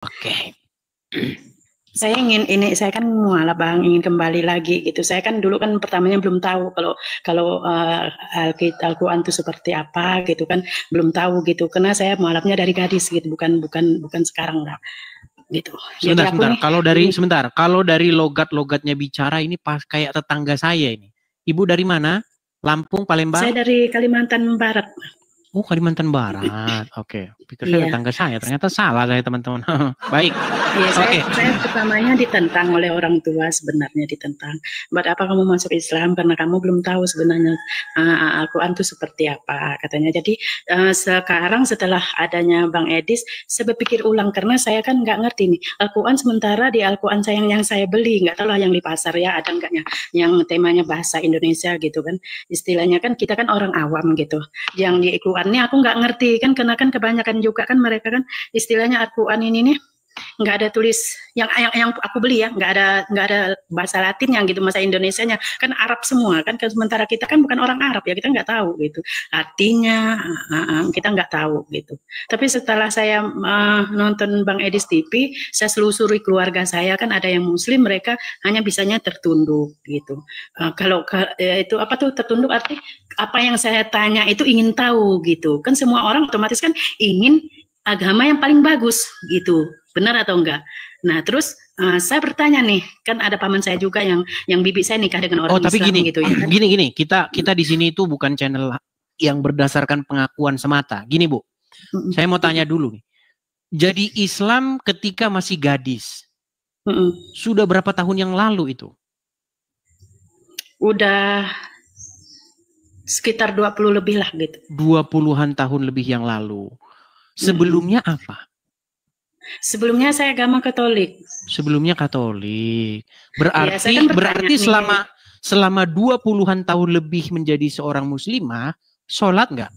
Oke. Saya kan mualaf Bang, ingin kembali lagi gitu. Saya kan dulu kan pertamanya belum tahu kalau Al-Quran itu seperti apa gitu kan, belum tahu gitu. Karena saya mualafnya dari gadis gitu, bukan sekarang lah gitu. Sebentar. Kalau dari logatnya bicara ini pas kayak tetangga saya ini. Ibu dari mana? Lampung, Palembang? Saya dari Kalimantan Barat. Oh, Kalimantan Barat. Oke. Pikir saya Iya. tetangga saya. Ternyata salah saya, teman-teman. Baik. Iya, saya pertamanya ditentang oleh orang tua, sebenarnya ditentang. Buat apa kamu masuk Islam? Karena kamu belum tahu sebenarnya Al-Quran itu seperti apa, katanya. Jadi sekarang setelah adanya Bang Edis, saya berpikir ulang karena saya kan nggak ngerti nih Al-Quran. Sementara di Al-Quran yang saya beli, nggak tahu lah yang di pasar ya ada enggaknya, yang temanya bahasa Indonesia gitu kan. Istilahnya kan kita kan orang awam gitu. Yang di Al-Qurannya aku nggak ngerti kan, karena kan kebanyakan juga kan mereka kan istilahnya Al-Quran ini nih nggak ada tulis yang aku beli ya, nggak ada bahasa Latinnya gitu, bahasa Indonesianya kan Arab semua kan, sementara kita kan bukan orang Arab ya, kita nggak tahu gitu artinya, kita nggak tahu gitu. Tapi setelah saya nonton Bang Edis TV, saya selusuri keluarga saya kan ada yang Muslim, mereka hanya bisanya tertunduk gitu. Kalau itu apa tuh tertunduk, arti apa yang saya tanya itu ingin tahu gitu kan, semua orang otomatis kan ingin agama yang paling bagus gitu, benar atau enggak? Nah terus saya bertanya nih, kan ada paman saya juga yang bibi saya nikah dengan orang tapi Islam gini, gitu ya kan? Gini, kita di sini itu bukan channel yang berdasarkan pengakuan semata. Gini Bu, saya mau tanya dulu nih. Jadi Islam ketika masih gadis, sudah berapa tahun yang lalu itu? Udah sekitar 20 lebih lah gitu. 20-an tahun lebih yang lalu. Sebelumnya apa? Sebelumnya saya agama Katolik. Sebelumnya Katolik. Berarti selama 20-an tahun lebih menjadi seorang muslimah, sholat nggak?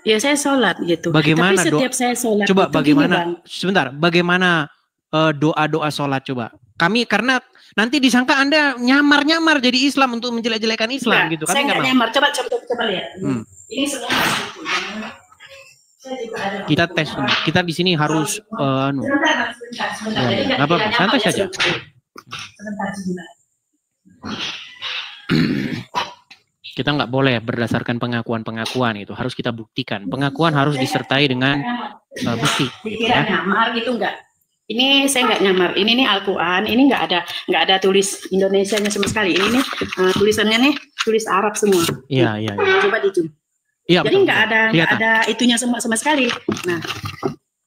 Ya saya sholat gitu. Bagaimana? Tapi setiap saya sholat coba itu bagaimana? gini, Bang. Sebentar, bagaimana doa-doa sholat coba? Karena nanti disangka Anda nyamar-nyamar jadi Islam untuk menjelek-jelekan Islam gitu. Saya nggak nyamar. Coba lihat. Ini semua kita tes, kita di sini harus sebentar. Santai saja. Kita nggak boleh berdasarkan pengakuan itu, harus kita buktikan. Pengakuan harus disertai dengan bukti. Dikira nyamar gitu enggak? Ini saya nggak nyamar. Ini nih Al-Quran. Ini nggak ada tulis Indonesianya sama sekali. Ini nih tulisannya nih tulis Arab semua. Iya. Coba dicoba. Iya, jadi nggak ada itunya sama sekali.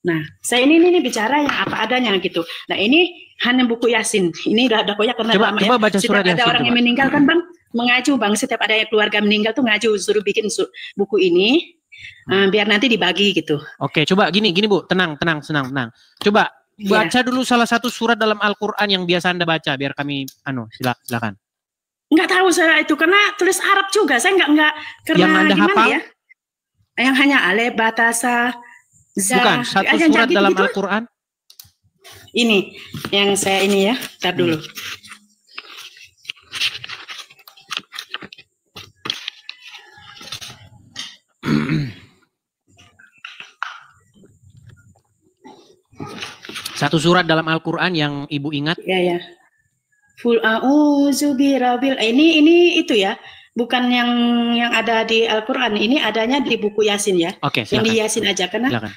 Nah, saya ini bicara yang apa adanya gitu. Nah, ini hanya buku Yasin. Ini udah koyak karena coba baca surat Yasin. Ada orang yang meninggal kan Bang, mengacu Bang. Setiap ada keluarga meninggal tuh ngacu, suruh bikin buku ini biar nanti dibagi gitu. Oke, coba gini Bu, tenang. Coba baca dulu salah satu surat dalam Al-Quran yang biasa Anda baca, biar kami silakan. Nggak tahu saya itu karena tulis Arab juga, saya nggak karena yang Anda hafal ya? Yang hanya alif, batasa, za. Bukan satu surat dalam gitu? Al-Quran. Ini yang saya ini ya, tar dulu. Satu surat dalam Al-Quran yang Ibu ingat? Ya. Ful a'udzu birabbil. Ini itu ya. Bukan yang ada di Al-Quran, ini adanya di buku Yasin ya. Oke, yang di Yasin aja karena. Silakan.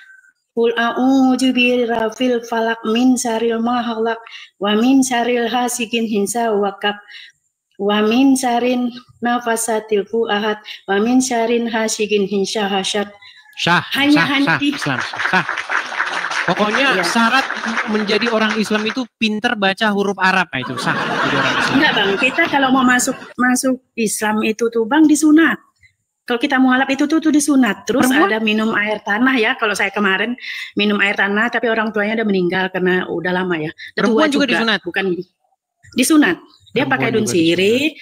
Qul a'udzu birabbil falaq min syarril ma khalaq wa min syarril hasidin idza waqab wa min syarrin nafasatil fu'ad wa min syarrin hasidin idza hasad. Islam. Pokoknya syarat menjadi orang Islam itu pinter baca huruf Arab, itu sah jadi orang Islam. Enggak Bang, kita kalau mau masuk Islam itu tuh Bang disunat. Kalau kita mualaf itu tuh disunat. Terus ada minum air tanah ya. Kalau saya kemarin minum air tanah, tapi orang tuanya udah meninggal karena udah lama ya. Perempuan juga disunat? Bukan disunat. Dia pakai daun sirih.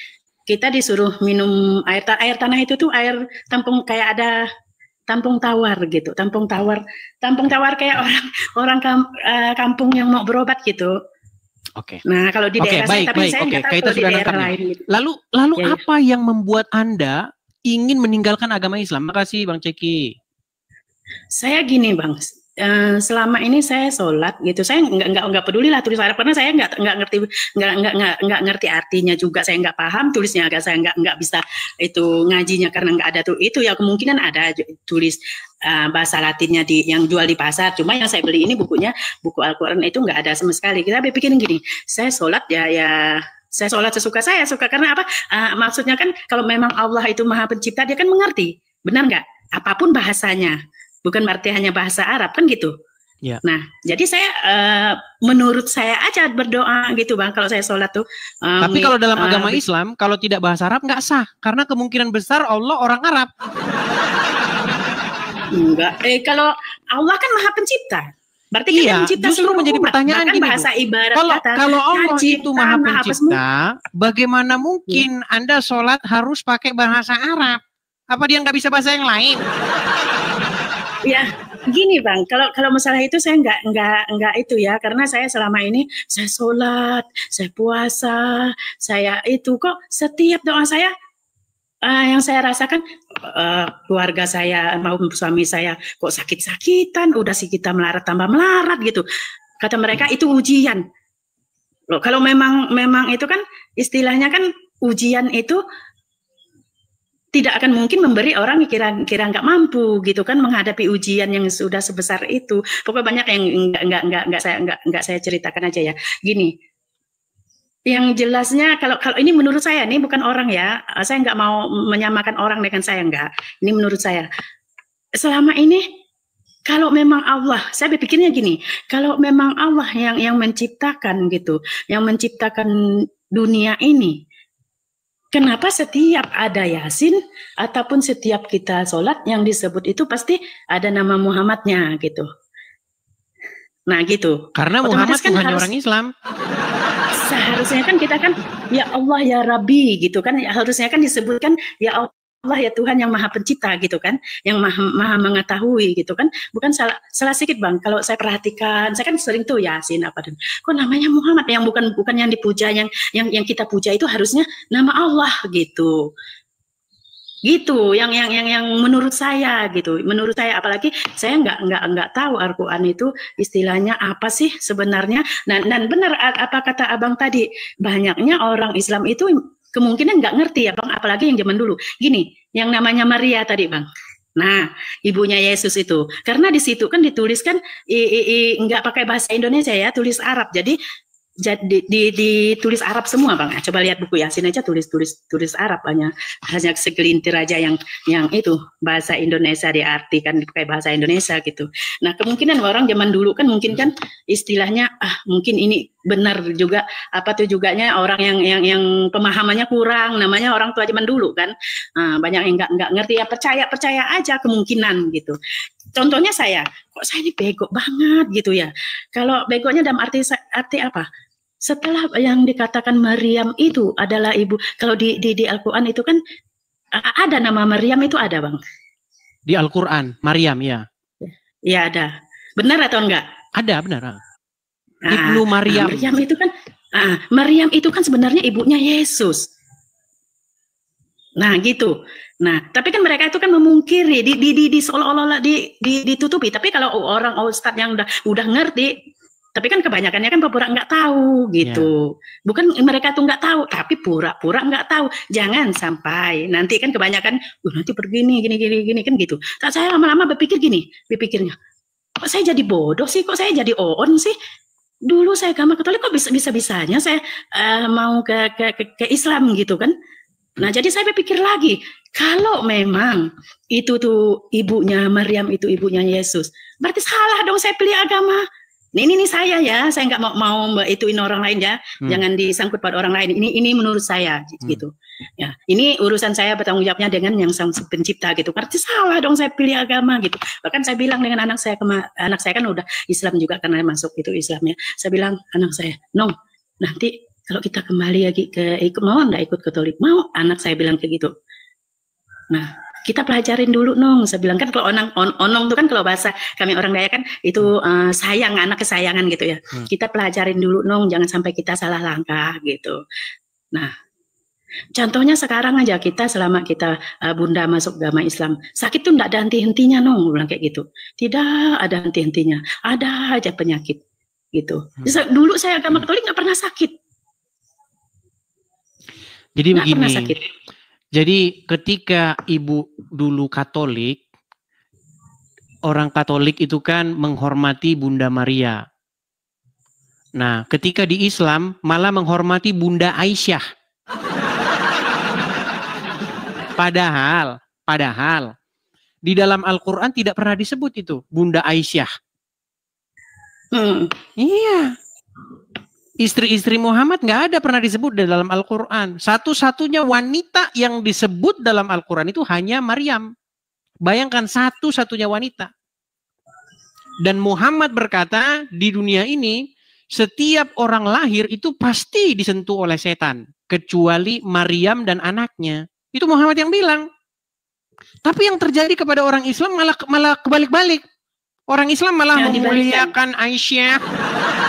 Kita disuruh minum air tanah itu tuh air tampung, kayak ada tampung tawar gitu. Tampung tawar kayak orang kampung yang mau berobat gitu. Oke. Nah kalau di daerah saya, tapi saya nggak tahu kalau di daerah lain gitu. Lalu apa yang membuat Anda ingin meninggalkan agama Islam? Makasih Bang Ceki. Saya gini Bang, selama ini saya sholat gitu, saya nggak peduli lah tulis Arab karena saya nggak ngerti artinya juga, saya nggak paham tulisnya, agak saya nggak bisa itu ngajinya karena nggak ada tuh itu ya, kemungkinan ada tulis bahasa Latinnya yang jual di pasar, cuma yang saya beli ini buku Al-Quran itu nggak ada sama sekali. Kita bikin gini, saya sholat ya saya sholat sesuka saya, suka karena apa? Maksudnya kan kalau memang Allah itu Maha Pencipta, dia kan mengerti, benar nggak? Apapun bahasanya. Bukan berarti hanya bahasa Arab kan gitu. Ya. Nah, jadi saya menurut saya aja berdoa gitu Bang. Kalau saya sholat tuh. Tapi kalau dalam agama Islam, kalau tidak bahasa Arab nggak sah, karena kemungkinan besar Allah orang Arab. Enggak. Kalau Allah kan Maha Pencipta. Berarti kan yang mencipta justru menjadi pertanyaan gini, bahasa ibarat kalau Allah itu Maha Pencipta, bagaimana mungkin Anda sholat harus pakai bahasa Arab? Apa dia nggak bisa bahasa yang lain? Ya, gini Bang, kalau masalah itu saya nggak itu ya, karena saya selama ini saya sholat, saya puasa, saya itu kok setiap doa saya yang saya rasakan keluarga saya maupun suami saya kok sakit-sakitan, udah sih kita melarat tambah melarat gitu. Kata mereka itu ujian. Loh, kalau memang itu kan istilahnya kan ujian itu tidak akan mungkin memberi orang kira nggak mampu gitu kan menghadapi ujian yang sudah sebesar itu. Pokoknya banyak yang nggak saya ceritakan aja ya. Gini, yang jelasnya kalau ini menurut saya, ini bukan orang ya, saya nggak mau menyamakan orang dengan saya, nggak. Ini menurut saya. Selama ini kalau memang Allah, saya berpikirnya gini, kalau memang Allah yang menciptakan gitu, yang menciptakan dunia ini. Kenapa setiap ada Yasin ataupun setiap kita sholat yang disebut itu pasti ada nama Muhammadnya gitu. Nah gitu. Karena Muhammad kan hanya orang Islam. Seharusnya kan kita kan ya Allah ya Rabbi gitu kan. Harusnya kan disebutkan ya Allah ya Tuhan yang Maha Pencipta gitu kan, yang maha mengetahui gitu kan. Bukan salah sedikit Bang, kalau saya perhatikan, saya kan sering tuh Yasin apa dan kok namanya Muhammad, yang bukan yang dipuja, yang kita puja itu harusnya nama Allah gitu. Gitu yang menurut saya gitu, menurut saya, apalagi saya nggak tahu Al-Quran itu istilahnya apa sih sebenarnya. Dan benar apa kata abang tadi, banyaknya orang Islam itu kemungkinan nggak ngerti ya Bang, apalagi yang zaman dulu. Gini, yang namanya Maria tadi Bang. Nah, ibunya Yesus itu, karena di situ kan dituliskan nggak pakai bahasa Indonesia ya, tulis Arab. Jadi ditulis Arab semua Bang. Coba lihat buku Yasin aja tulis Arab, hanya segelintir aja yang itu bahasa Indonesia diartikan pakai bahasa Indonesia gitu. Nah, kemungkinan orang zaman dulu kan mungkin kan istilahnya mungkin ini benar juga apa tuh juganya orang yang pemahamannya kurang, namanya orang tua zaman dulu kan. Banyak yang nggak ngerti, ya percaya aja kemungkinan gitu. Contohnya saya, kok saya ini bego banget gitu ya. Kalau begonya dalam arti apa? Setelah yang dikatakan Maryam itu adalah ibu, kalau di Al-Quran itu kan ada nama Maryam itu ada Bang. Di Al-Quran, Maryam ya. Ya ada. Benar atau enggak? Ada, benar. Ibnu Maryam. Maryam itu kan Maryam itu kan sebenarnya ibunya Yesus. Nah gitu. Nah tapi kan mereka itu kan memungkiri, di seolah-olah ditutupi. Tapi kalau orang ustadz yang udah ngerti, tapi kan kebanyakannya kan pura-pura nggak tahu gitu. Yeah. Bukan mereka tuh nggak tahu, tapi pura-pura nggak tahu. Jangan sampai nanti kan kebanyakan, nanti begini gini kan gitu. Tak, saya lama-lama berpikirnya, kok saya jadi bodoh sih, kok saya jadi on sih. Dulu saya agama Katolik, kok bisa-bisanya saya mau ke Islam gitu kan. Nah jadi saya berpikir lagi, kalau memang itu tuh ibunya Maryam itu ibunya Yesus, berarti salah dong saya pilih agama. Ini saya ya, saya nggak mau ituin orang lain ya, jangan disangkut pada orang lain. Ini menurut saya gitu. Ya, ini urusan saya bertanggung jawabnya dengan yang Sang Pencipta gitu. Berarti salah dong saya pilih agama gitu. Bahkan saya bilang dengan anak saya kan udah Islam juga karena masuk itu Islamnya. Saya bilang anak saya, Nong, nanti kalau kita kembali lagi ke mau nggak ikut Katolik? Mau, anak saya bilang kayak gitu. Nah, kita pelajarin dulu Nong, saya bilang kan kalau onong itu kan kalau bahasa kami orang Dayak kan itu sayang, anak kesayangan gitu ya. Kita pelajarin dulu Nong, jangan sampai kita salah langkah gitu. Nah, Contohnya sekarang aja kita selama kita Bunda masuk agama Islam, sakit tuh enggak ada henti-hentinya nong, bilang kayak gitu. Tidak ada henti-hentinya, ada aja penyakit gitu. Dulu saya agama Katolik nggak pernah sakit. Jadi nggak begini. Pernah sakit. Jadi ketika ibu dulu Katolik, orang Katolik itu kan menghormati Bunda Maria. Nah, ketika di Islam malah menghormati Bunda Aisyah. Padahal di dalam Al-Quran tidak pernah disebut itu Bunda Aisyah. Iya. Istri-istri Muhammad nggak ada pernah disebut di dalam Al-Quran. Satu-satunya wanita yang disebut dalam Al-Quran itu hanya Maryam. Bayangkan, satu-satunya wanita. Dan Muhammad berkata, di dunia ini setiap orang lahir itu pasti disentuh oleh setan, kecuali Maryam dan anaknya. Itu Muhammad yang bilang. Tapi yang terjadi kepada orang Islam malah kebalik-balik. Orang Islam malah memuliakan Aisyah,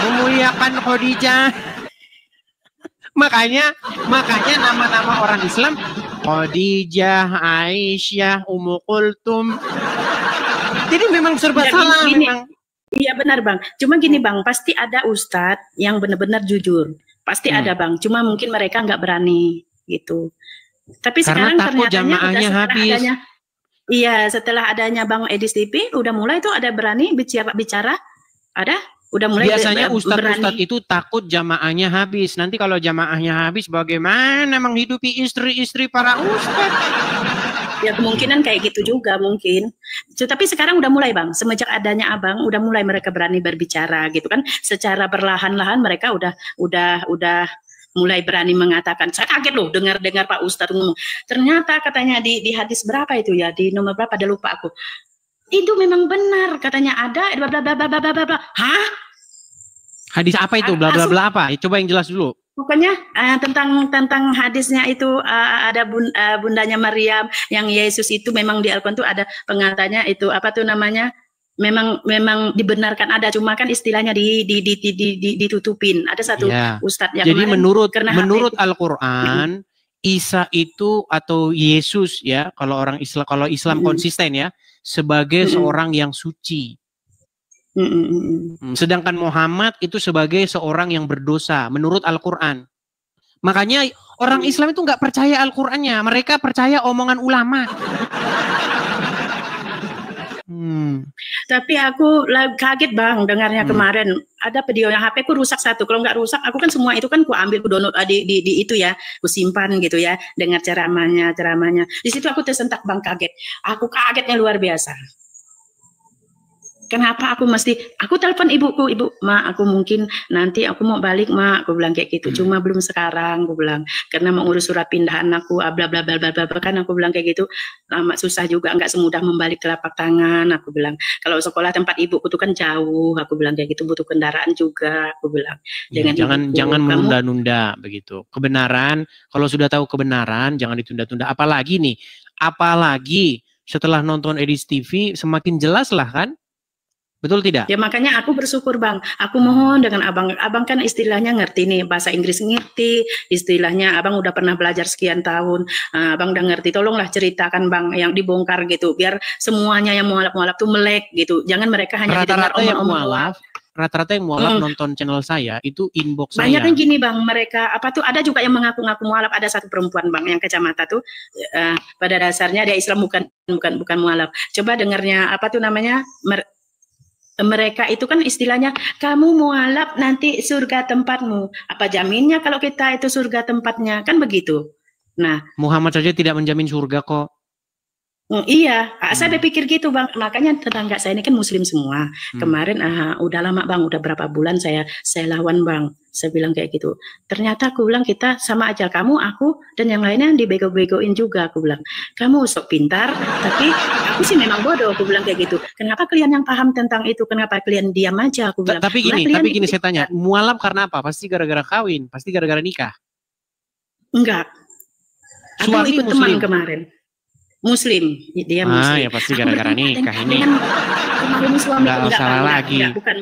memuliakan Khadijah. Makanya nama-nama orang Islam Khadijah, Aisyah, Ummu Kulthum. Jadi memang serba salah memang. Iya benar Bang. Cuma gini Bang, pasti ada ustadz yang benar-benar jujur. Pasti ada Bang. Cuma mungkin mereka nggak berani gitu. Tapi karena sekarang takut jamaahnya habis. Setelah adanya Bang Edis TV, udah mulai tuh ada berani bicara. Ada? Udah mulai. Biasanya ustadz itu takut jamaahnya habis. Nanti kalau jamaahnya habis, bagaimana menghidupi istri-istri para ustadz? Ya kemungkinan kayak gitu juga mungkin. Tapi sekarang udah mulai Bang, semenjak adanya Abang, udah mulai mereka berani berbicara gitu kan. Secara perlahan-lahan mereka udah mulai berani mengatakan. Saya kaget loh dengar Pak Ustadz ngomong. Ternyata katanya di hadis berapa itu ya, di nomor berapa, ada lupa aku. Itu memang benar katanya ada bla bla bla bla bla bla. Hah? Hadis apa itu? Bla bla bla apa? Coba yang jelas dulu. Pokoknya tentang hadisnya itu ada bundanya Maryam yang Yesus itu memang di Al-Quran itu ada pengantarnya itu apa tuh namanya? Memang dibenarkan ada, cuma kan istilahnya ditutupin. Ada satu ustadz yang jadi menurut Al-Qur'an Isa itu atau Yesus ya, kalau Islam konsisten ya, sebagai seorang yang suci. Sedangkan Muhammad itu sebagai seorang yang berdosa menurut Al-Qur'an. Makanya orang Islam itu nggak percaya Al-Qur'annya, mereka percaya omongan ulama. Tapi aku kaget Bang dengarnya kemarin ada videonya, HP ku rusak satu. Kalau nggak rusak, aku kan semua itu kan ku ambil, ku download di itu ya, ku simpan gitu ya, dengar ceramahnya. Di situ aku tersentak Bang, kaget. Aku kagetnya luar biasa. Kenapa aku telepon ibuku, ibu, Ma, aku mungkin nanti aku mau balik, Ma, aku bilang kayak gitu. Cuma belum sekarang, aku bilang, karena mau ngurus surat pindahan aku, bla bla bla bla bla, kan aku bilang kayak gitu. Lama susah juga, nggak semudah membalik telapak tangan, aku bilang. Kalau sekolah tempat ibuku tuh kan jauh, aku bilang kayak gitu, butuh kendaraan juga, aku bilang. Jangan menunda-nunda begitu. Kebenaran, kalau sudah tahu kebenaran, jangan ditunda-tunda. Apalagi setelah nonton Edis TV, semakin jelas lah kan? Betul tidak? Ya makanya aku bersyukur Bang. Aku mohon dengan Abang. Abang kan istilahnya ngerti nih, bahasa Inggris ngerti. Istilahnya Abang udah pernah belajar sekian tahun. Abang udah ngerti. Tolonglah ceritakan Bang yang dibongkar gitu. Biar semuanya yang mualaf-mualaf tuh melek gitu. Jangan mereka hanya didengar omong-omong. Rata-rata yang mualaf nonton channel saya itu inbox banyak saya. Banyak yang gini Bang, mereka ada juga yang mengaku-ngaku mualaf. Ada satu perempuan Bang yang kacamata tuh pada dasarnya dia Islam, bukan mualaf. Coba dengarnya mereka itu kan istilahnya, kamu mualaf nanti surga tempatmu. Apa jaminnya kalau kita itu surga tempatnya? Kan begitu. Nah, Muhammad saja tidak menjamin surga kok. Iya, saya berpikir gitu Bang. Makanya tetangga saya ini kan muslim semua. Kemarin udah lama Bang, udah berapa bulan saya lawan Bang. Saya bilang kayak gitu. Ternyata aku bilang kita sama aja, kamu, aku, dan yang lainnya dibego-begoin juga. Aku bilang, kamu sok pintar, tapi aku sih memang bodoh. Aku bilang kayak gitu. Kenapa kalian yang paham tentang itu? Kenapa kalian diam aja? Aku bilang. Tapi gini saya tanya, mualaf karena apa? Pasti gara-gara kawin, pasti gara-gara nikah. Enggak. Aku ikut teman kemarin. Muslim, dia Muslim. Ya pasti gara-gara nikah ini. Kemarin suami enggak salah lagi. Bukan.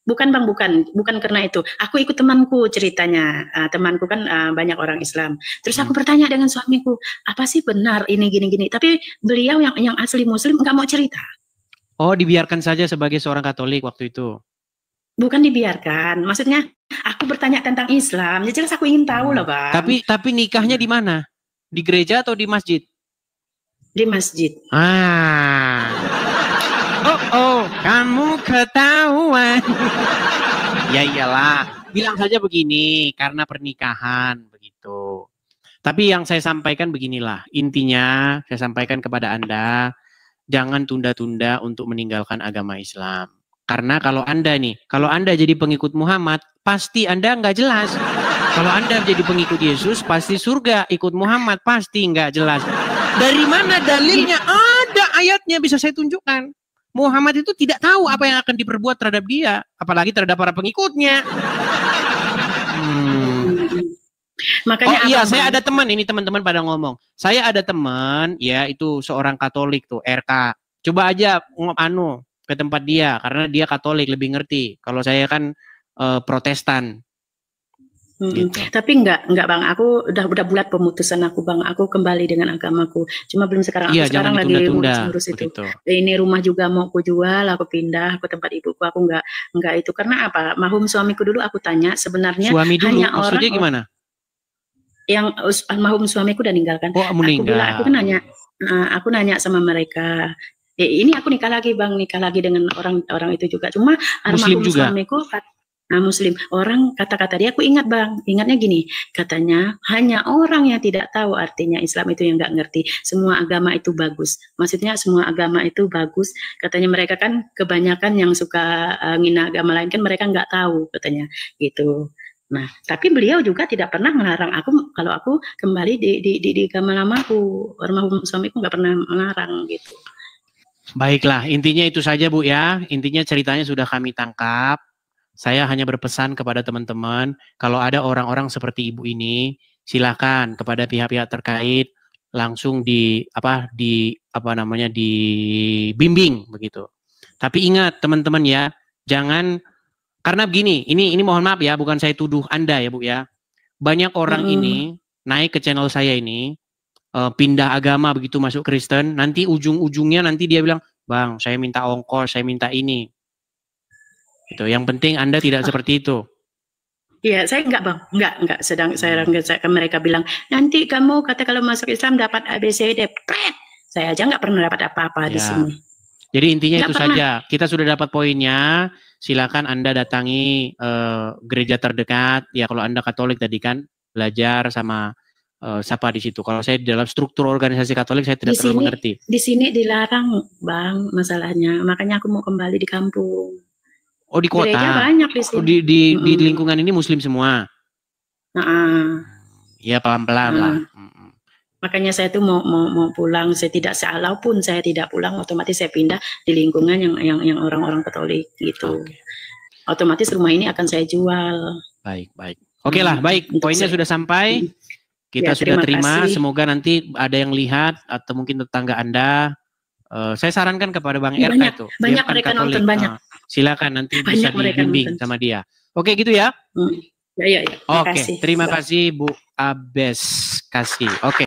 Bukan Bang, bukan karena itu. Aku ikut temanku ceritanya. Temanku kan banyak orang Islam. Terus aku bertanya dengan suamiku, apa sih benar ini gini-gini? Tapi beliau yang asli Muslim nggak mau cerita. Oh, dibiarkan saja sebagai seorang Katolik waktu itu. Bukan dibiarkan, maksudnya aku bertanya tentang Islam. Ya jelas aku ingin tahu lah Bang. Tapi nikahnya di mana? Di gereja atau di masjid? Di masjid. Kamu ketahuan. Ya iyalah, bilang saja begini, karena pernikahan begitu. Tapi yang saya sampaikan beginilah, intinya saya sampaikan kepada Anda, jangan tunda-tunda untuk meninggalkan agama Islam. Karena kalau Anda jadi pengikut Muhammad, pasti Anda nggak jelas. Kalau Anda jadi pengikut Yesus, pasti surga. Ikut Muhammad, pasti nggak jelas. Dari mana dalilnya? Ada ayatnya, bisa saya tunjukkan. Muhammad itu tidak tahu apa yang akan diperbuat terhadap dia, apalagi terhadap para pengikutnya. Makanya saya ada teman, ini teman-teman pada ngomong. Saya ada teman, ya itu seorang Katolik tuh, RK. Coba aja ke tempat dia, karena dia Katolik lebih ngerti. Kalau saya kan Protestan. Gitu. Tapi enggak Bang, aku udah bulat pemutusan aku Bang, aku kembali dengan agamaku. Cuma belum sekarang, aku sekarang lagi ngurus itu. Ini rumah juga mau aku jual, aku pindah ke tempat ibuku, aku enggak itu karena apa? Almarhum suamiku dulu aku tanya sebenarnya suami dulu, hanya maksudnya gimana? Yang almarhum suamiku udah meninggalkan. Meninggal. Aku nanya sama mereka. Ini aku nikah lagi Bang, nikah lagi dengan orang itu juga. Cuma almarhum suamiku Muslim. Orang kata-kata dia aku ingat Bang, ingatnya gini, katanya hanya orang yang tidak tahu artinya Islam itu yang nggak ngerti. Semua agama itu bagus. Maksudnya semua agama itu bagus. Katanya mereka kan kebanyakan yang suka ngina agama lain kan mereka nggak tahu katanya gitu. Nah, tapi beliau juga tidak pernah melarang aku kalau aku kembali di agama lamaku. Almarhum suamiku nggak pernah melarang gitu. Baiklah, intinya itu saja Bu ya. Intinya ceritanya sudah kami tangkap. Saya hanya berpesan kepada teman-teman, kalau ada orang-orang seperti ibu ini, silakan kepada pihak-pihak terkait langsung dibimbing begitu. Tapi ingat teman-teman ya, jangan, karena begini, ini mohon maaf ya, bukan saya tuduh Anda ya Bu ya. Banyak orang ini naik ke channel saya ini, pindah agama begitu masuk Kristen, nanti ujung-ujungnya nanti dia bilang, Bang, saya minta ongkos, saya minta ini. Itu yang penting Anda tidak seperti itu. Iya, saya enggak Bang, enggak. Mereka bilang nanti kamu kata kalau masuk Islam dapat ABCD, saya aja enggak pernah dapat apa-apa di sini. Jadi intinya itu saja. Kita sudah dapat poinnya. Silakan Anda datangi gereja terdekat. Ya kalau Anda Katolik tadi kan belajar sama siapa di situ. Kalau saya di dalam struktur organisasi Katolik saya tidak terlalu mengerti. Di sini dilarang Bang masalahnya. Makanya aku mau kembali di kampung. Oh di kota? Gereja banyak di sini. Di lingkungan ini Muslim semua? Ya pelan-pelan lah. Makanya saya tuh mau pulang. Walaupun saya tidak pulang, otomatis saya pindah di lingkungan yang orang-orang Katolik gitu. Otomatis rumah ini akan saya jual. Baik. Oke lah, baik. Poinnya sudah sampai. Kita sudah terima. Semoga nanti ada yang lihat atau mungkin tetangga Anda. Saya sarankan kepada Bang RK itu. Banyak mereka Katolik. Nonton banyak. Silakan nanti bisa dibimbing sama dia. Oke gitu ya? Ya. Oke, terima kasih Bu Abes Kasih. Oke.